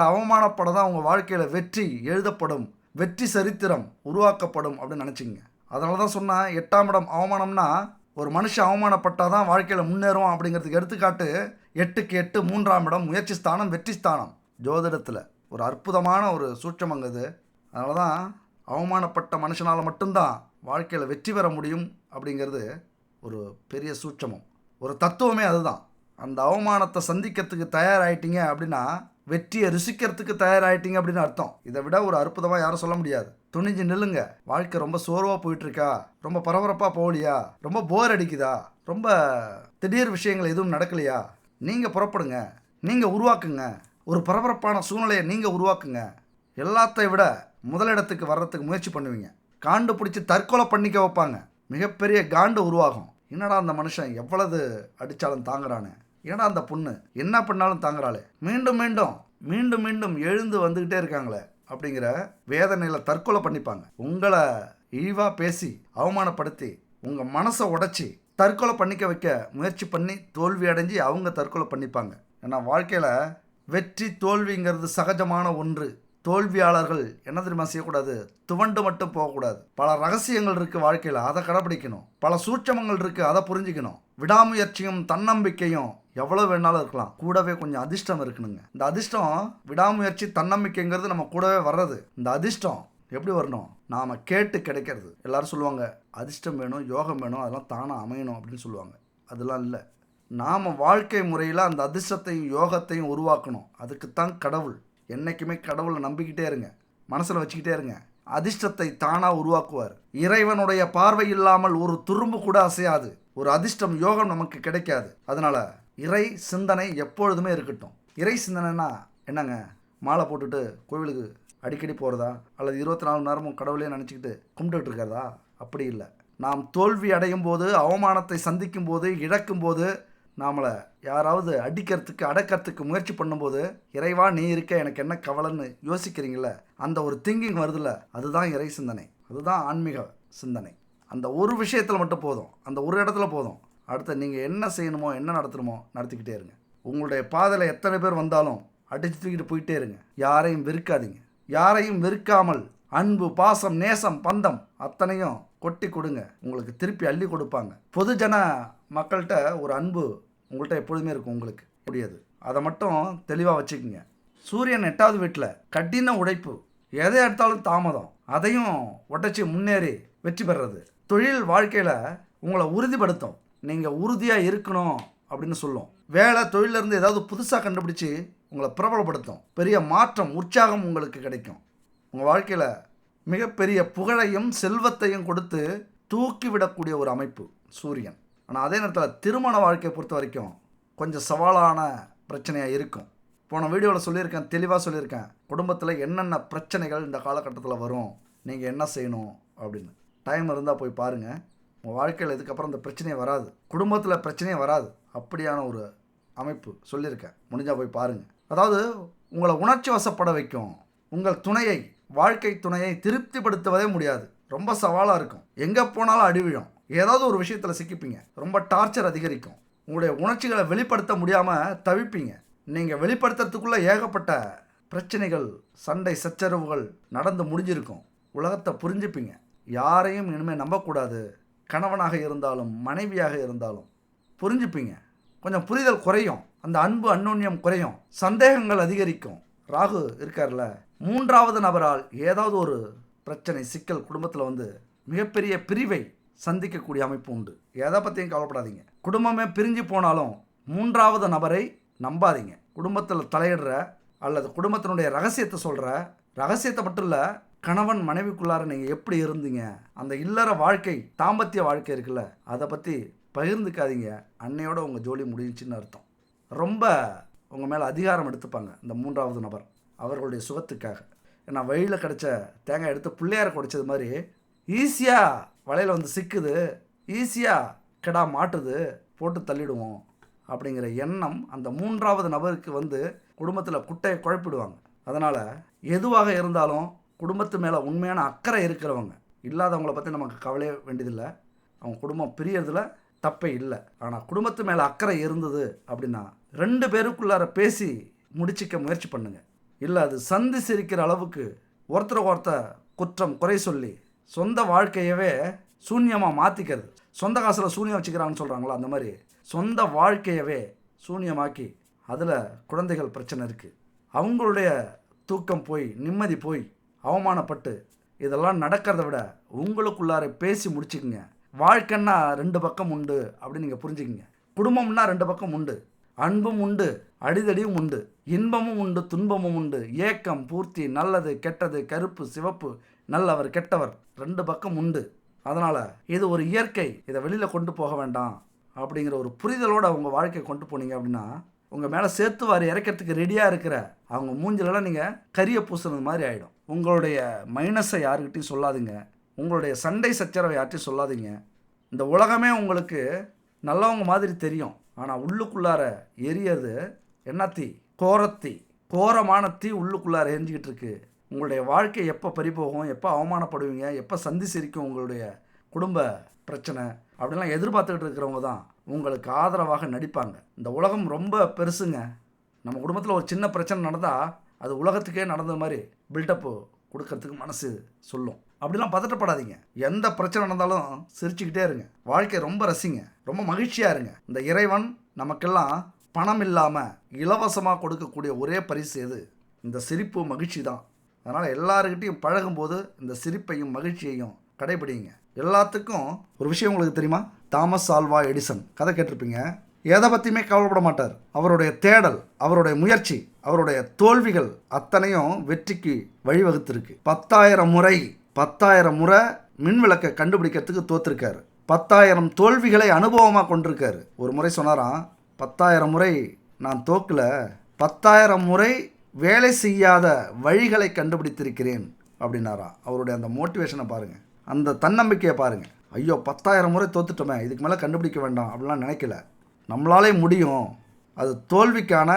தான் உங்கள் வாழ்க்கையில் வெற்றி எழுதப்படும், வெற்றி சரித்திரம் உருவாக்கப்படும் அப்படின்னு நினச்சிங்க. அதனால தான் சொன்னால் 8ஆம் இடம் அவமானம்னா ஒரு மனுஷன் அவமானப்பட்டால் தான் வாழ்க்கையில் முன்னேறும் அப்படிங்கிறதுக்கு எடுத்துக்காட்டு 8க்கு 8 3ஆம் இடம் முயற்சி ஸ்தானம், வெற்றி ஸ்தானம். ஜோதிடத்தில் ஒரு அற்புதமான ஒரு சூட்சமங்குது. அதனால தான் அவமானப்பட்ட மனுஷனால் மட்டும்தான் வாழ்க்கையில் வெற்றி பெற முடியும் அப்படிங்கிறது ஒரு பெரிய சூட்சமம், ஒரு தத்துவமே அதுதான். அந்த அவமானத்தை சந்திக்கிறதுக்கு தயாராகிட்டீங்க அப்படின்னா வெற்றியை ருசிக்கிறதுக்கு தயாராகிட்டீங்க அப்படின்னு அர்த்தம். இதை விட ஒரு அற்புதமாக யாரும் சொல்ல முடியாது. துணிஞ்சு நில்லுங்க. வாழ்க்கை ரொம்ப சோர்வாக போயிட்டு இருக்கா, ரொம்ப பரபரப்பாக போகலையா, ரொம்ப போர் அடிக்குதா, ரொம்ப திடீர் விஷயங்கள் எதுவும் நடக்கலையா, நீங்கள் புறப்படுங்க, நீங்கள் உருவாக்குங்க. ஒரு பரபரப்பான சூழ்நிலையை நீங்கள் உருவாக்குங்க. எல்லாத்தையும் விட முதலிடத்துக்கு வர்றதுக்கு முயற்சி பண்ணுவீங்க. காண்டு பிடிச்சி தற்கொலை பண்ணிக்க வைப்பாங்க. மிகப்பெரிய காண்டு உருவாகும். என்னடா அந்த மனுஷன் எவ்வளவு அடித்தாலும் தாங்குறானே, ஏன்னா அந்த பொண்ணு என்ன பண்ணாலும் தாங்குறாளே, மீண்டும் மீண்டும் மீண்டும் மீண்டும் எழுந்து வந்துக்கிட்டே இருக்காங்களே அப்படிங்கிற வேதனையில் தற்கொலை பண்ணிப்பாங்க. உங்களை இழிவாக பேசி அவமானப்படுத்தி உங்கள் மனசை உடைச்சி தற்கொலை பண்ணிக்க வைக்க முயற்சி பண்ணி தோல்வி அடைஞ்சி அவங்க தற்கொலை பண்ணிப்பாங்க. ஏன்னா வாழ்க்கையில் வெற்றி தோல்விங்கிறது சகஜமான ஒன்று. தோல்வியாளர்கள் என்ன தெரியுமா செய்யக்கூடாது, துவண்டு மட்டும் போகக்கூடாது. பல ரகசியங்கள் இருக்குது வாழ்க்கையில், அதை கடைப்பிடிக்கணும். பல சூட்சமங்கள் இருக்குது, அதை புரிஞ்சுக்கணும். விடாமுயற்சியும் தன்னம்பிக்கையும் எவ்வளோ வேணாலும் இருக்கலாம், கூடவே கொஞ்சம் அதிர்ஷ்டம் இருக்கணுங்க. இந்த அதிர்ஷ்டம், விடாமுயற்சி தன்னம்பிக்கைங்கிறது நம்ம கூடவே வர்றது. இந்த அதிர்ஷ்டம் எப்படி வரணும், நாம் கேட்டு கிடைக்கிறது. எல்லாரும் சொல்லுவாங்க அதிர்ஷ்டம் வேணும், யோகம் வேணும், அதெல்லாம் தானாக அமையணும் அப்படின்னு சொல்லுவாங்க. அதெல்லாம் இல்லை. நாம் வாழ்க்கை முறையில் அந்த அதிர்ஷ்டத்தையும் யோகத்தையும் உருவாக்கணும். அதுக்குத்தான் கடவுள். என்றைக்குமே கடவுளை நம்பிக்கிட்டே இருங்க, மனசில் வச்சுக்கிட்டே இருங்க. அதிர்ஷ்டத்தை தானாக உருவாக்குவார். இறைவனுடைய பார்வை இல்லாமல் ஒரு துரும்பு கூட அசையாது. ஒரு அதிர்ஷ்டம் யோகம் நமக்கு கிடைக்காது. அதனால் இறை சிந்தனை எப்பொழுதுமே இருக்கட்டும். இறை சிந்தனைனா என்னங்க, மாலை போட்டுட்டு கோவிலுக்கு அடிக்கடி போகிறதா, அல்லது 24 மணி நேரமும் கடவுளே நினச்சிக்கிட்டு கும்பிட்டுட்டு இருக்கிறதா? அப்படி இல்லை. நாம் தோல்வி அடையும் போது, அவமானத்தை சந்திக்கும் போது, இழக்கும் போது, நாமளை யாராவது அடிக்கிறதுக்கு அடக்கிறதுக்கு முயற்சி பண்ணும்போது, இறைவா நீ இருக்க, எனக்கு என்ன கவலைன்னு யோசிக்கிறீங்கள, அந்த ஒரு திங்கிங் வருதுல்ல, அதுதான் இறை சிந்தனை, அதுதான் ஆன்மீக சிந்தனை. அந்த ஒரு விஷயத்தில் மட்டும் போதும், அந்த ஒரு இடத்துல போதும். அடுத்து நீங்கள் என்ன செய்யணுமோ, என்ன நடத்தணுமோ நடத்திக்கிட்டே இருங்க. உங்களுடைய பாதையில் எத்தனை பேர் வந்தாலும் அடிச்சு தூக்கிட்டு போயிட்டே இருங்க. யாரையும் வெறுக்காதீங்க. யாரையும் வெறுக்காமல் அன்பு, பாசம், நேசம், பந்தம் அத்தனையும் கொட்டி கொடுங்க. உங்களுக்கு திருப்பி அள்ளி கொடுப்பாங்க. பொதுஜன மக்கள்கிட்ட ஒரு அன்பு உங்கள்கிட்ட எப்பொழுதுமே இருக்கும். உங்களுக்கு முடியாது, அதை மட்டும் தெளிவாக வச்சுக்கோங்க. சூரியன் 8வது வீட்டில். கடின உழைப்பு, எதை எடுத்தாலும் தாமதம், அதையும் உடைச்சி முன்னேறி வெற்றி பெறுறது. தொழில் வாழ்க்கையில் உங்களை உறுதிப்படுத்தும். நீங்கள் உறுதியாக இருக்கணும் அப்படின்னு சொல்லும். வேலை தொழிலிருந்து ஏதாவது புதுசாக கண்டுபிடிச்சி உங்களை பிரபலப்படுத்தும். பெரிய மாற்றம், உற்சாகம் உங்களுக்கு கிடைக்கும். உங்கள் வாழ்க்கையில் மிகப்பெரிய புகழையும் செல்வத்தையும் கொடுத்து தூக்கிவிடக்கூடிய ஒரு அமைப்பு சூரியன். ஆனால் அதே நேரத்தில் திருமண வாழ்க்கையை பொறுத்த வரைக்கும் கொஞ்சம் சவாலான பிரச்சனையாக இருக்கும். போன வீடியோவில் சொல்லியிருக்கேன், தெளிவாக சொல்லியிருக்கேன், குடும்பத்தில் என்னென்ன பிரச்சனைகள் இந்த காலகட்டத்தில் வரும், நீங்கள் என்ன செய்யணும் அப்படின்னு. டைம் இருந்தால் போய் பாருங்கள். உங்கள் வாழ்க்கையில் இதுக்கப்புறம் இந்த பிரச்சனையே வராது, குடும்பத்தில் பிரச்சனையே வராது. அப்படியான ஒரு அமைப்பு சொல்லியிருக்கேன், முடிஞ்சால் போய் பாருங்கள். அதாவது உங்களை உணர்ச்சி வசப்பட வைக்கும். உங்கள் துணையை, வாழ்க்கை துணையை திருப்திப்படுத்துவதே முடியாது. ரொம்ப சவாலாக இருக்கும். எங்கே போனாலும் அடி விழும். ஏதாவது ஒரு விஷயத்தில் சிக்கிப்பீங்க. ரொம்ப டார்ச்சர் அதிகரிக்கும். உங்களுடைய உணர்ச்சிகளை வெளிப்படுத்த முடியாமல் தவிப்பீங்க. நீங்கள் வெளிப்படுத்துறதுக்குள்ளே ஏகப்பட்ட பிரச்சனைகள், சண்டை சச்சரவுகள் நடந்து முடிஞ்சிருக்கும். உலகத்தை புரிஞ்சுப்பீங்க. யாரையும் இனிமேல் நம்பக்கூடாது. கணவனாக இருந்தாலும் மனைவியாக இருந்தாலும் புரிஞ்சுப்பீங்க. கொஞ்சம் புரிதல் குறையும். அந்த அன்பு அந்யோன்யம் குறையும். சந்தேகங்கள் அதிகரிக்கும். ராகு இருக்கார்ல, 3வது நபரால் ஏதாவது ஒரு பிரச்சனை, சிக்கல் குடும்பத்தில் வந்து மிகப்பெரிய பிரிவை சந்திக்கக்கூடிய அமைப்பு உண்டு. எதை பற்றியும் கவலைப்படாதீங்க. குடும்பமே பிரிஞ்சு போனாலும் 3வது நபரை நம்பாதீங்க. குடும்பத்தில் தலையிடுற அல்லது குடும்பத்தினுடைய ரகசியத்தை சொல்கிற, ரகசியத்தை மட்டும் இல்லை, கணவன் மனைவிக்குள்ளார நீங்கள் எப்படி இருந்தீங்க, அந்த இல்லற வாழ்க்கை, தாம்பத்திய வாழ்க்கை இருக்குல்ல, அதை பற்றி பகிர்ந்துக்காதீங்க. அன்னையோட உங்கள் ஜோலி முடிஞ்சுன்னு அர்த்தம். ரொம்ப உங்கள் மேலே அதிகாரம் எடுத்துப்பாங்க இந்த 3வது நபர், அவர்களுடைய சுகத்துக்காக. ஏன்னா வழியில் கிடச்ச தேங்காய் எடுத்து பிள்ளையார குடைச்சது மாதிரி ஈஸியாக வலையில் வந்து சிக்குது, ஈஸியாக கெடா மாட்டுது, போட்டு தள்ளிடுவோம் அப்படிங்கிற எண்ணம் அந்த 3வது நபருக்கு வந்து குடும்பத்தில் குட்டையை குழப்பிடுவாங்க. அதனால் எதுவாக இருந்தாலும் குடும்பத்து மேலே உண்மையான அக்கறை இருக்கிறவங்க, இல்லாதவங்கள பற்றி நமக்கு கவலையே வேண்டியதில்லை. அவங்க குடும்பம் பிரியறதுல தப்பே இல்லை. ஆனால் குடும்பத்து மேலே அக்கறை இருந்தது அப்படின்னா 2 பேருக்குள்ளார பேசி முடிச்சிக்க முயற்சி பண்ணுங்க. இல்லை அது சந்தி சிரிக்கிற அளவுக்கு ஒருத்தருக்கு ஒருத்தர் குற்றம் குறை சொல்லி சொந்த வாழ்க்கையவே சூன்யமாக மாற்றிக்கிறது. சொந்த காசில் சூன்யம் வச்சுக்கிறாங்கன்னு சொல்கிறாங்களோ அந்த மாதிரி சொந்த வாழ்க்கையவே சூன்யமாக்கி அதில் குழந்தைகள் பிரச்சனை இருக்குது. அவங்களுடைய தூக்கம் போய், நிம்மதி போய், அவமானப்பட்டு இதெல்லாம் நடக்கிறத விட உங்களுக்குள்ளார பேசி முடிச்சுக்குங்க. வாழ்க்கைன்னா 2 பக்கம் உண்டு அப்படின்னு நீங்கள் புரிஞ்சுக்கிங்க. குடும்பம்னா 2 பக்கம் உண்டு, அன்பும் உண்டு, அடிதடியும் உண்டு. இன்பமும் உண்டு துன்பமும் உண்டு, ஏக்கம் பூர்த்தி, நல்லது கெட்டது, கருப்பு சிவப்பு, நல்லவர் கெட்டவர், 2 பக்கம் உண்டு. அதனால் இது ஒரு இயற்கை, இதை வெளியில் கொண்டு போக வேண்டாம் அப்படிங்கிற ஒரு புரிதலோடு அவங்க வாழ்க்கையை கொண்டு போனீங்க அப்படின்னா உங்கள் மேலே சேர்த்து வாரி இறக்கிறதுக்கு ரெடியாக இருக்கிற அவங்க மூஞ்சிலெல்லாம் நீங்கள் கரிய பூசுறது மாதிரி ஆகிடும். உங்களுடைய மைனஸை யாருக்கிட்டையும் சொல்லாதீங்க, உங்களுடைய சண்டை சச்சரவை யார்ட்டையும் சொல்லாதீங்க. இந்த உலகமே உங்களுக்கு நல்லவங்க மாதிரி தெரியும், ஆனால் உள்ளுக்குள்ளார எரியது என்ன தீ? கோரத்தீ, கோரமான தீ உள்ளுக்குள்ளார எரிஞ்சிக்கிட்டு இருக்கு. உங்களுடைய வாழ்க்கை எப்போ பறிபோகும், எப்போ அவமானப்படுவீங்க, எப்போ சந்தி சிரிக்கும் உங்களுடைய குடும்ப பிரச்சனை அப்படிலாம் எதிர்பார்த்துக்கிட்டு இருக்கிறவங்க தான் உங்களுக்கு ஆதரவாக நடிப்பாங்க. இந்த உலகம் ரொம்ப பெருசுங்க. நம்ம குடும்பத்தில் ஒரு சின்ன பிரச்சனை நடந்தால் அது உலகத்துக்கே நடந்த மாதிரி பில்டப்பு கொடுக்கறதுக்கு மனசு சொல்லும். அப்படிலாம் பதட்டப்படாதீங்க. எந்த பிரச்சனை நடந்தாலும் சிரிச்சுக்கிட்டே இருங்க. வாழ்க்கை ரொம்ப ரசிங்க, ரொம்ப மகிழ்ச்சியாக இருங்க. இந்த இறைவன் நமக்கெல்லாம் பணம் இல்லாமல் இலவசமாக கொடுக்கக்கூடிய ஒரே பரிசு எது? இந்த சிரிப்பு, மகிழ்ச்சி தான். அதனால் எல்லாருக்கிட்டையும் பழகும்போது இந்த சிரிப்பையும் மகிழ்ச்சியையும் கடைபிடிங்க. எல்லாத்துக்கும் ஒரு விஷயம் உங்களுக்கு தெரியுமா? தாமஸ் ஆல்வா எடிசன் கதை கேட்டிருப்பீங்க. எதை பற்றியுமே கவலைப்பட மாட்டார். அவருடைய தேடல், அவருடைய முயற்சி, அவருடைய தோல்விகள் அத்தனையும் வெற்றிக்கு வழிவகுத்திருக்கு. 10,000 முறை மின் விளக்கை கண்டுபிடிக்கிறதுக்கு தோற்றுருக்காரு. 10,000 தோல்விகளை அனுபவமாக கொண்டிருக்காரு. ஒரு முறை சொன்னாராம், 10,000 முறை நான் தோக்கல, 10,000 முறை வேலை செய்யாத வழிகளை கண்டுபிடித்திருக்கிறேன் அப்படின்னாராம். அவருடைய அந்த மோட்டிவேஷனை பாருங்கள், அந்த தன்னம்பிக்கையை பாருங்கள். ஐயோ 10,000 முறை தோத்துட்டோமே, இதுக்கு மேலே கண்டுபிடிக்க வேண்டாம் அப்படிலாம் நினைக்கல. நம்மளாலே முடியும், அது தோல்விக்கான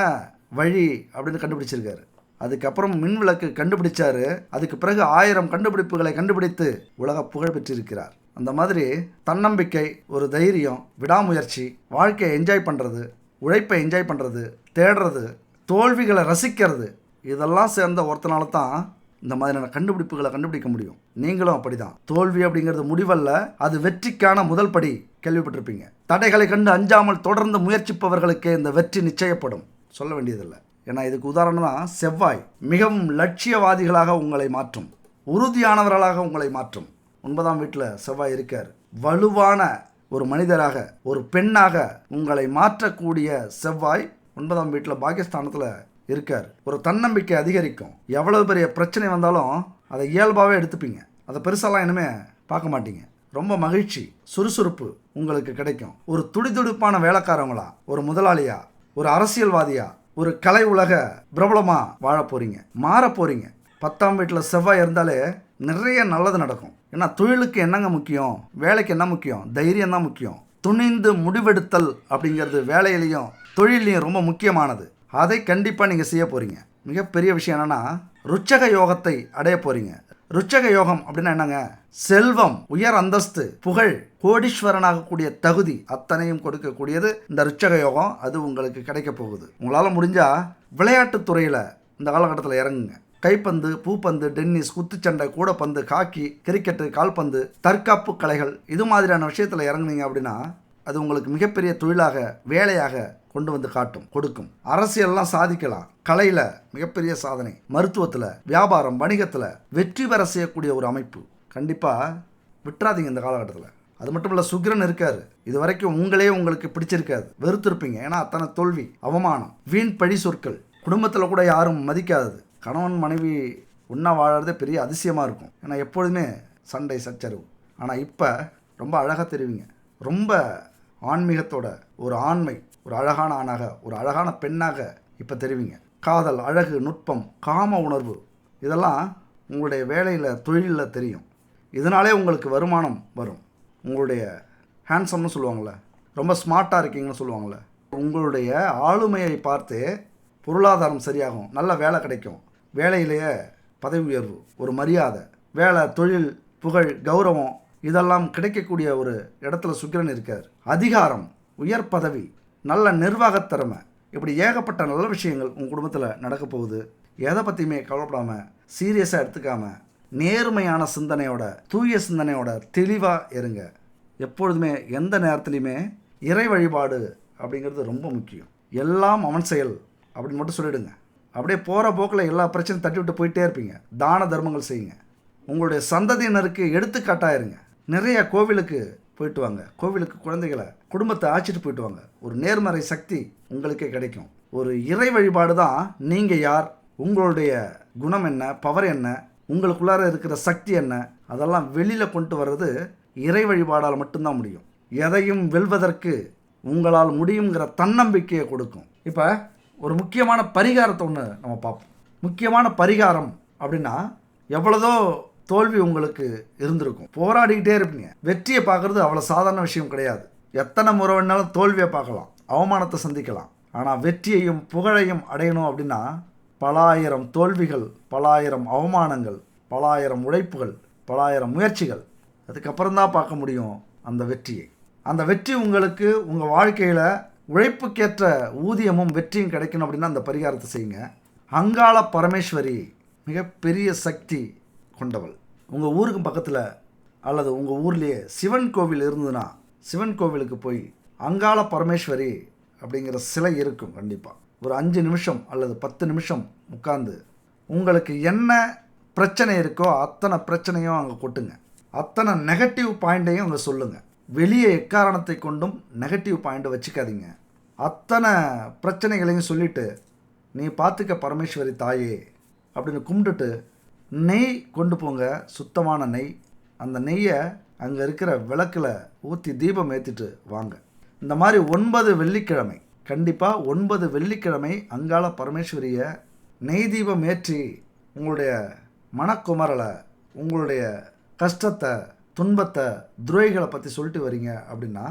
வழி அப்படின்னு கண்டுபிடிச்சிருக்காரு. அதுக்கப்புறம் மின் விளக்கு கண்டுபிடிச்சாரு. அதுக்கு பிறகு 1000 கண்டுபிடிப்புகளை கண்டுபிடித்து உலக புகழ் பெற்றிருக்கிறார். அந்த மாதிரி தன்னம்பிக்கை, ஒரு தைரியம், விடாமுயற்சி, வாழ்க்கையை என்ஜாய் பண்ணுறது, உழைப்பை என்ஜாய் பண்ணுறது, தேடுறது, தோல்விகளை ரசிக்கிறது, இதெல்லாம் சேர்ந்த ஒருத்தனால தான் இந்த மாதிரியான கண்டுபிடிப்புகளை கண்டுபிடிக்க முடியும். நீங்களும் அப்படி தான். தோல்வி அப்படிங்கிறது முடிவல்ல, அது வெற்றிக்கான முதல் படி. கேள்விப்பட்டிருப்பீங்க. தடைகளை கண்டு அஞ்சாமல் தொடர்ந்து முயற்சிப்பவர்களுக்கு இந்த வெற்றி நிச்சயப்படும். சொல்ல வேண்டியதில்லை. ஏன்னா இதுக்கு உதாரணம் தான் செவ்வாய். மிகவும் லட்சியவாதிகளாக உங்களை மாற்றும், உறுதியானவர்களாக உங்களை மாற்றும். 9ஆம் வீட்டில் செவ்வாய் இருக்கார். வலுவான ஒரு மனிதராக, ஒரு பெண்ணாக உங்களை மாற்றக்கூடிய செவ்வாய் 9ஆம் வீட்டில் பாகிஸ்தானத்தில் இருக்கார். ஒரு தன்னம்பிக்கை அதிகரிக்கும். எவ்வளவு பெரிய பிரச்சனை வந்தாலும் அதை இயல்பாகவே எடுத்துப்பீங்க. அதை பெருசாலாம் இனிமே பார்க்க மாட்டீங்க. ரொம்ப மகிழ்ச்சி, சுறுசுறுப்பு உங்களுக்கு கிடைக்கும். ஒரு துடிதுடிப்பான வேலைக்காரவங்களா, ஒரு முதலாளியா, ஒரு அரசியல்வாதியா, ஒரு கலை உலக பிரபலமாக வாழ போகிறீங்க, மாற போகிறீங்க. 10ஆம் வீட்டில் செவ்வாய் இருந்தாலே நிறைய நல்லது நடக்கும். ஏன்னா தொழிலுக்கு என்னங்க முக்கியம், வேலைக்கு என்ன முக்கியம்? தைரியம் தான் முக்கியம். துணிந்து முடிவெடுத்தல் அப்படிங்கிறது வேலையிலையும் தொழிலையும் ரொம்ப முக்கியமானது. அதை கண்டிப்பாக நீங்கள் செய்ய போகிறீங்க. மிகப்பெரிய விஷயம் என்னென்னா, ருச்சக யோகத்தை அடைய போகிறீங்க. ருச்சக யோகம் அப்படின்னா என்னங்க? செல்வம், உயர் அந்தஸ்து, புகழ், கோடீஸ்வரனாகக்கூடிய தகுதி அத்தனையும் கொடுக்கக்கூடியது இந்த ருச்சக யோகம். அது உங்களுக்கு கிடைக்க போகுது. உங்களால் முடிஞ்சால் விளையாட்டுத்துறையில் இந்த காலகட்டத்தில் இறங்குங்க. கைப்பந்து, பூப்பந்து, டென்னிஸ், குத்துச்சண்டை, கூடப்பந்து, காக்கி, கிரிக்கெட்டு, கால்பந்து, தற்காப்பு கலைகள், இது மாதிரியான விஷயத்தில் இறங்குனீங்க அப்படின்னா அது உங்களுக்கு மிகப்பெரிய தொழிலாக, வேலையாக கொண்டு வந்து கொடுக்கும். அரசியல்லாம் சாதிக்கலாம். கலையில் மிகப்பெரிய சாதனை, மருத்துவத்தில், வியாபாரம், வணிகத்தில் வெற்றி பெற செய்யக்கூடிய ஒரு அமைப்பு. கண்டிப்பாக விட்டுறாதீங்க இந்த காலகட்டத்தில். அது மட்டும் இல்லை, சுக்கிரன் இருக்கார். இது வரைக்கும் உங்களுக்கு பிடிச்சிருக்காது, வெறுத்திருப்பீங்க. ஏன்னா அத்தனை தோல்வி, அவமானம், வீண் பழி சொற்கள், குடும்பத்தில் கூட யாரும் மதிக்காதது. கணவன் மனைவி ஒன்றா வாழறதே பெரிய அதிசயமாக இருக்கும். ஏன்னா எப்பொழுதுமே சண்டை சச்சரவு. ஆனால் இப்போ ரொம்ப அழகாக தெரிவிங்க. ரொம்ப ஆன்மீகத்தோட ஒரு ஆண்மை, ஒரு அழகான ஆணாக, ஒரு அழகான பெண்ணாக இப்போ தெரிவிங்க. காதல், அழகு, நுட்பம், காம உணர்வு, இதெல்லாம் உங்களுடைய வேலையில், தொழிலில் தெரியும். இதனாலே உங்களுக்கு வருமானம் வரும். உங்களுடைய ஹேண்ட்ஸம்னு சொல்லுவாங்கள்ல, ரொம்ப ஸ்மார்ட்டாக இருக்கீங்கன்னு சொல்லுவாங்கள்ல, உங்களுடைய ஆளுமையை பார்த்து பொருளாதாரம் சரியாகும், நல்ல வேலை கிடைக்கும். வேலையிலேயே பதவி உயர்வு, ஒரு மரியாதை, வேலை, தொழில், புகழ், கௌரவம் இதெல்லாம் கிடைக்கக்கூடிய ஒரு இடத்துல சுக்கிரன் இருக்கார். அதிகாரம், உயர் பதவி, நல்ல நிர்வாகத்திறமை, இப்படி ஏகப்பட்ட நல்ல விஷயங்கள் உங்கள் குடும்பத்தில் நடக்க போகுது. எதை பற்றியுமே கவலைப்படாமல், சீரியஸாக எடுத்துக்காமல், நேர்மையான சிந்தனையோட, தூய சிந்தனையோட தெளிவாக இருங்க. எப்பொழுதுமே எந்த நேரத்துலையுமே இறை வழிபாடு அப்படிங்கிறது ரொம்ப முக்கியம். எல்லாம் அவன் செயல் அப்படின்னு மட்டும் சொல்லிவிடுங்க. அப்படியே போகிற போக்கில் எல்லா பிரச்சனையும் தட்டி விட்டு போயிட்டே இருப்பீங்க. தான தர்மங்கள் செய்யுங்க. உங்களுடைய சந்ததியினருக்கு எடுத்துக்காட்டாக இருங்க. நிறைய கோவிலுக்கு போயிட்டு வாங்க. கோவிலுக்கு குழந்தைகளை, குடும்பத்தை அழைச்சிட்டு போயிட்டு வாங்க. ஒரு நேர்மறை சக்தி உங்களுக்கே கிடைக்கும். ஒரு இறை வழிபாடு தான் நீங்கள் யார், உங்களுடைய குணம் என்ன, பவர் என்ன, உங்களுக்குள்ளார இருக்கிற சக்தி என்ன, அதெல்லாம் வெளியில் கொண்டு வர்றது இறை வழிபாடால் மட்டும்தான் முடியும். எதையும் வெல்வதற்கு உங்களால் முடியுங்கிற தன்னம்பிக்கையை கொடுக்கும். இப்போ ஒரு முக்கியமான பரிகாரத்தை ஒன்று நம்ம பார்ப்போம். முக்கியமான பரிகாரம் அப்படின்னா, எவ்வளதோ தோல்வி உங்களுக்கு இருந்திருக்கும், போராடிக்கிட்டே இருப்பீங்க. வெற்றியை பார்க்குறது அவ்வளோ சாதாரண விஷயம் கிடையாது. எத்தனை முறை வேணாலும் தோல்வியை பார்க்கலாம், அவமானத்தை சந்திக்கலாம். ஆனால் வெற்றியையும் புகழையும் அடையணும் அப்படின்னா பல ஆயிரம் தோல்விகள், பல ஆயிரம் அவமானங்கள், பல ஆயிரம் உழைப்புகள், பல ஆயிரம் முயற்சிகள், அதுக்கப்புறம் தான் பார்க்க முடியும் அந்த வெற்றியை. அந்த வெற்றி உங்களுக்கு உங்கள் வாழ்க்கையில் உழைப்புக்கேற்ற ஊதியமும் வெற்றியும் கிடைக்கணும் அப்படின்னா அந்த பரிகாரத்தை செய்யுங்க. அங்காள பரமேஸ்வரி மிகப்பெரிய சக்தி கொண்டவள். உங்கள் ஊருக்கு பக்கத்தில் அல்லது உங்கள் ஊர்லேயே சிவன் கோவில் இருந்ததுன்னா சிவன் கோவிலுக்கு போய் அங்காள பரமேஸ்வரி அப்படிங்கிற சிலை இருக்கும். கண்டிப்பாக ஒரு 5 நிமிஷம் அல்லது 10 நிமிஷம் உட்கார்ந்து உங்களுக்கு என்ன பிரச்சனை இருக்கோ அத்தனை பிரச்சனையும் அங்கே கொட்டுங்க. அத்தனை நெகட்டிவ் பாயிண்ட்டையும் அங்கே சொல்லுங்கள். வெளியே எக்காரணத்தை கொண்டும் நெகட்டிவ் பாயிண்ட்டை வச்சுக்காதீங்க. அத்தனை பிரச்சனைகளையும் சொல்லிவிட்டு, நீ பார்த்துக்க பரமேஸ்வரி தாயே அப்படின்னு கும்பிட்டுட்டு நெய் கொண்டு போங்க, சுத்தமான நெய். அந்த நெய்யை அங்கே இருக்கிற விளக்கில் ஊற்றி தீபம் ஏற்றிட்டு வாங்க. இந்த மாதிரி 9 வெள்ளிக்கிழமை, கண்டிப்பாக 9 வெள்ளிக்கிழமை அங்காள பரமேஸ்வரியை நெய் தீபம் ஏற்றி உங்களுடைய மனக்குமரலை, உங்களுடைய கஷ்டத்தை, துன்பத்தை, துரோகிகளை பற்றி சொல்லிட்டு வரீங்க அப்படின்னா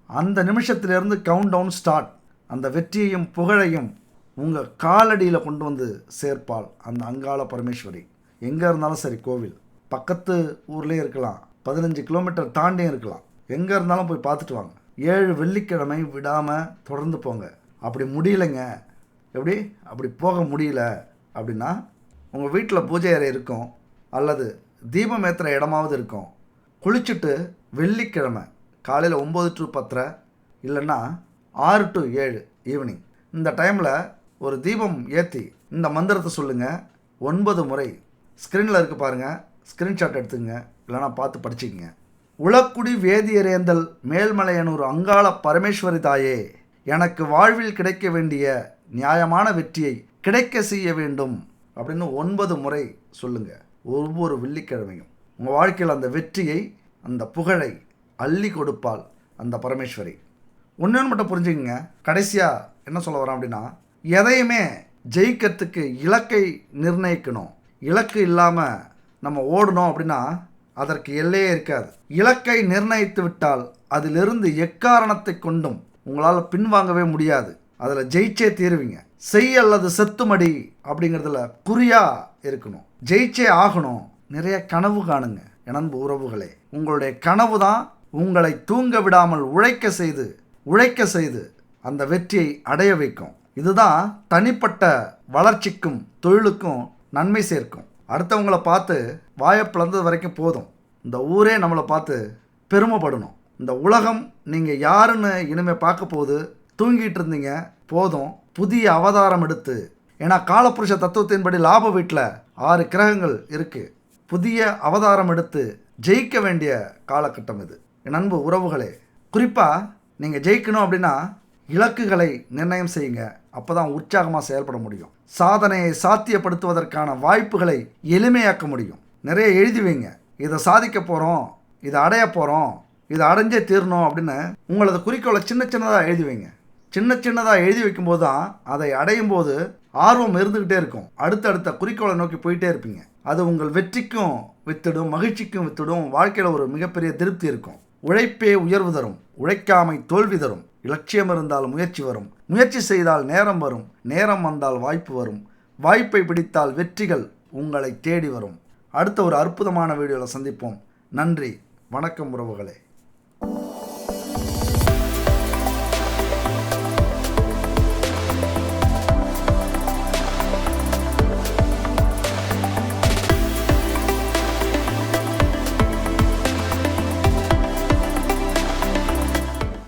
அந்த நிமிஷத்திலேருந்து கவுண்ட் டவுன் ஸ்டார்ட். அந்த வெற்றியையும் புகழையும் உங்கள் காலடியில் கொண்டு வந்து சேர்ப்பாள் அந்த அங்காள பரமேஸ்வரி. எங்கே இருந்தாலும் சரி, கோவில் பக்கத்து ஊர்லேயே இருக்கலாம், 15 கிலோமீட்டர் தாண்டியும் இருக்கலாம், எங்கே இருந்தாலும் போய் பார்த்துட்டு வாங்க. 7 வெள்ளிக்கிழமை விடாமல் தொடர்ந்து போங்க. அப்படி முடியலைங்க, அப்படி போக முடியல அப்படின்னா உங்கள் வீட்டில் பூஜை அறை இருக்கும் அல்லது தீபம் ஏற்றுற இடமாவது இருக்கும். குளிச்சுட்டு வெள்ளிக்கிழமை காலையில் 9 to 10 இல்லைன்னா 6 to 7 ஈவினிங் இந்த டைமில் ஒரு தீபம் ஏற்றி இந்த மந்திரத்தை சொல்லுங்கள் 9 முறை. ஸ்க்ரீனில் இருக்கு பாருங்கள், ஸ்க்ரீன்ஷாட் எடுத்துங்க, இல்லைனா பார்த்து படிச்சுக்கங்க. உளக்குடி வேதியரேந்தல் மேல்மலையனூர் அங்காள பரமேஸ்வரி தாயே, எனக்கு வாழ்வில் கிடைக்க வேண்டிய நியாயமான வெற்றியை கிடைக்க செய்ய வேண்டும் அப்படின்னு 9 முறை சொல்லுங்கள். ஒவ்வொரு வெள்ளிக்கிழமையும் உங்கள் வாழ்க்கையில் அந்த வெற்றியை, அந்த புகழை அள்ளி கொடுப்பாள் அந்த பரமேஸ்வரி. ஒன்று மட்டும் புரிஞ்சுக்கங்க. கடைசியாக என்ன சொல்ல வரேன் அப்படின்னா, எதையுமே ஜெயிக்கிறதுக்கு இலக்கை நிர்ணயிக்கணும். இலக்கு இல்லாமல் நம்ம ஓடணும் அப்படின்னா அதற்கு எல்லையே இருக்காது. இலக்கை நிர்ணயித்து விட்டால் அதிலிருந்து எக்காரணத்தை கொண்டும் உங்களால் பின்வாங்கவே முடியாது. அதில் ஜெயிச்சே தீருவீங்க. செய் அல்லது செத்துமடி அப்படிங்கிறதுல குறியாக இருக்கணும். ஜெயிச்சே ஆகணும். நிறைய கனவு காணுங்க என் அன்பு உறவுகளே. உங்களுடைய கனவு தான் உங்களை தூங்க விடாமல் உழைக்க செய்து அந்த வெற்றியை அடைய வைக்கும். இதுதான் தனிப்பட்ட வளர்ச்சிக்கும் தொழிலுக்கும் நன்மை சேர்க்கும். அடுத்தவங்களை பார்த்து வாயை பிளந்தது வரைக்கும் போதும். இந்த ஊரே நம்மளை பார்த்து பெருமைப்படணும். இந்த உலகம் நீங்கள் யாருன்னு இனிமேல் பார்க்க போகுது. தூங்கிட்டு இருந்தீங்க, போதும் புதிய அவதாரம் எடுத்து. ஏன்னா காலப்புருஷ தத்துவத்தின்படி லாப வீட்டில் 6 கிரகங்கள் இருக்குது. புதிய அவதாரம் எடுத்து ஜெயிக்க வேண்டிய காலகட்டம் இது. என் அன்பு உறவுகளே, குறிப்பாக நீங்கள் ஜெயிக்கணும் அப்படின்னா இலக்குகளை நிர்ணயம் செய்யுங்க. அப்போ தான் உற்சாகமாக செயல்பட முடியும். சாதனையை சாத்தியப்படுத்துவதற்கான வாய்ப்புகளை எளிமையாக்க முடியும். நிறைய எழுதி வைங்க. இதை சாதிக்க போகிறோம், இதை அடைய போகிறோம், இதை அடைஞ்சே தீரணும் அப்படின்னு உங்களது குறிக்கோளை சின்னதாக எழுதி வைங்க. சின்னதாக எழுதி வைக்கும்போது தான் அதை அடையும் போது ஆர்வம் இருந்துக்கிட்டே இருக்கும். அடுத்தடுத்த குறிக்கோளை நோக்கி போயிட்டே இருப்பீங்க. அது உங்கள் வெற்றிக்கும் வித்துடும், மகிழ்ச்சிக்கும் வித்துடும். வாழ்க்கையில் ஒரு மிகப்பெரிய திருப்தி இருக்கும். உழைப்பே உயர்வு தரும், உழைக்காமை தோல்வி தரும். இலட்சியம் இருந்தால் முயற்சி வரும், முயற்சி செய்தால் நேரம் வரும், நேரம் வந்தால் வாய்ப்பு வரும், வாய்ப்பை பிடித்தால் வெற்றிகள் உங்களை தேடி வரும். அடுத்த ஒரு அற்புதமான வீடியோவில் சந்திப்போம். நன்றி, வணக்கம் உறவுகளே.